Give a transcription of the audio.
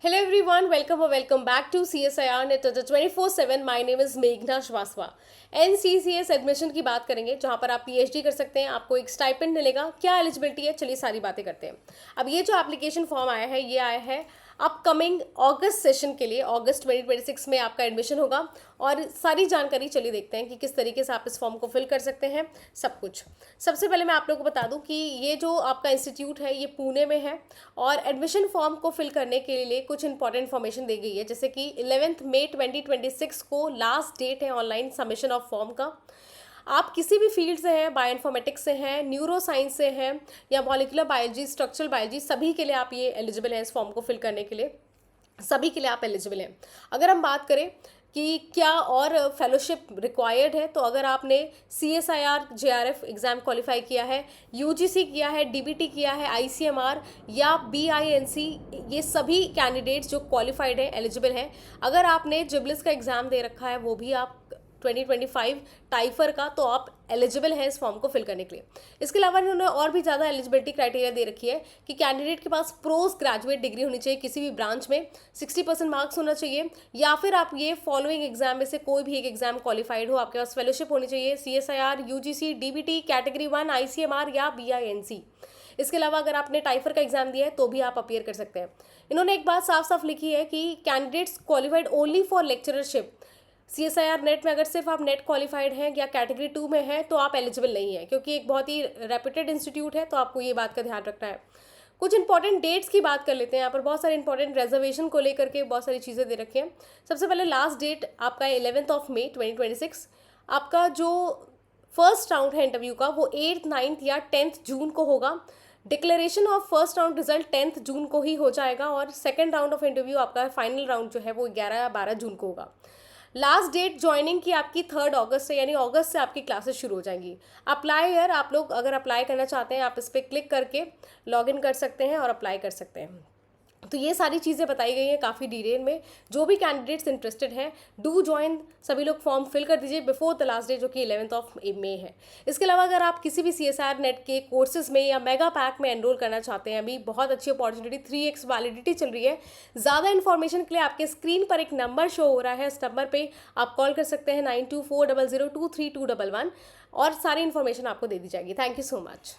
Hello everyone, welcome or welcome back to CSIR Net 24/7. My name is मेघना Srivastava. NCCS admission की बात करेंगे जहाँ पर आप PhD कर सकते हैं, आपको एक स्टाइपेंड मिलेगा. क्या एलिजिबिलिटी है, चलिए सारी बातें करते हैं. अब ये जो एप्लीकेशन फॉर्म आया है ये आया है अपकमिंग अगस्त सेशन के लिए. अगस्त 2026 में आपका एडमिशन होगा और सारी जानकारी चलिए देखते हैं कि किस तरीके से आप इस फॉर्म को फिल कर सकते हैं. सब कुछ सबसे पहले मैं आप लोगों को बता दूं कि ये जो आपका इंस्टीट्यूट है ये पुणे में है और एडमिशन फॉर्म को फिल करने के लिए कुछ इंपॉर्टेंट इन्फॉर्मेशन दी गई है. जैसे कि 11 मई 2026 को लास्ट डेट है ऑनलाइन सबमिशन ऑफ फॉर्म का. आप किसी भी फील्ड से हैं, बायो इन्फॉर्मेटिक्स से हैं, न्यूरो साइंस से हैं या मॉलिकुलर बायोलॉजी, स्ट्रक्चरल बायोलॉजी, सभी के लिए आप ये एलिजिबल हैं. इस फॉर्म को फिल करने के लिए सभी के लिए आप एलिजिबल हैं. अगर हम बात करें कि क्या और फेलोशिप रिक्वायर्ड है, तो अगर आपने CSIR JRF एग्ज़ाम क्वालिफाई किया है, UGC किया है, DBT किया है, ICMR या BINC, ये सभी कैंडिडेट्स जो क्वालिफाइड हैं एलिजिबल हैं. अगर आपने जिबलिस का एग्ज़ाम दे रखा है वो भी आप 2025 टाइफर का, तो आप एलिजिबल हैं इस फॉर्म को फिल करने के लिए. इसके अलावा इन्होंने और भी ज़्यादा एलिजिबिलिटी क्राइटेरिया दे रखी है कि कैंडिडेट के पास पोस्ट ग्रेजुएट डिग्री होनी चाहिए किसी भी ब्रांच में, 60% मार्क्स होना चाहिए, या फिर आप ये फॉलोइंग एग्जाम में से कोई भी एक एग्जाम क्वालिफाइड हो, आपके पास फेलोशिप होनी चाहिए CSIR, UGC, DBT, category 1, ICMR या BINC. इसके अलावा अगर आपने टाइफर का एग्जाम दिया है तो भी आप अपीयर कर सकते हैं. इन्होंने एक बात साफ साफ लिखी है कि candidates qualified only for lectureship. CSIR net में अगर सिर्फ आप नेट क्वालिफाइड हैं या कैटेगरी 2 में हैं तो आप एलिजिबल नहीं है, क्योंकि एक बहुत ही रेप्यूटेड इंस्टीट्यूट है, तो आपको ये बात का ध्यान रखना है. कुछ इंपॉर्टेंट डेट्स की बात कर लेते हैं. यहाँ पर बहुत सारे इंपॉर्टेंट रिजर्वेशन को लेकर के बहुत सारी चीज़ें दे रखी हैं. सबसे पहले लास्ट डेट आपका 11 मई 2026. आपका जो फर्स्ट राउंड है इंटरव्यू का वो 8th, 9th या 10th जून को होगा. Declaration of first round result 10th जून को ही हो जाएगा और सेकेंड राउंड ऑफ इंटरव्यू आपका फाइनल राउंड जो है वो 11 या 12 जून को होगा. लास्ट डेट ज्वाइनिंग की आपकी 3 अगस्त से, यानी अगस्त से आपकी क्लासेस शुरू हो जाएंगी. अप्लाई ईयर, आप लोग अगर अप्लाई करना चाहते हैं आप इस पर क्लिक करके लॉगिन कर सकते हैं और अप्लाई कर सकते हैं. तो ये सारी चीज़ें बताई गई हैं काफ़ी डिटेल में. जो भी कैंडिडेट्स इंटरेस्टेड हैं डू ज्वाइन, सभी लोग फॉर्म फिल कर दीजिए बिफोर द लास्ट डे जो कि 11 मई है. इसके अलावा अगर आप किसी भी CSIR नेट के कोर्सेज में या मेगा पैक में एनरोल करना चाहते हैं, अभी बहुत अच्छी अपॉर्चुनिटी, 3x वैलिडिटी चल रही है. ज़्यादा इन्फॉर्मेशन के लिए आपके स्क्रीन पर एक नंबर शो हो रहा है, इस नंबर पर आप कॉल कर सकते हैं 9240023211 और सारी इन्फॉर्मेशन आपको दे दी जाएगी. Thank you so much.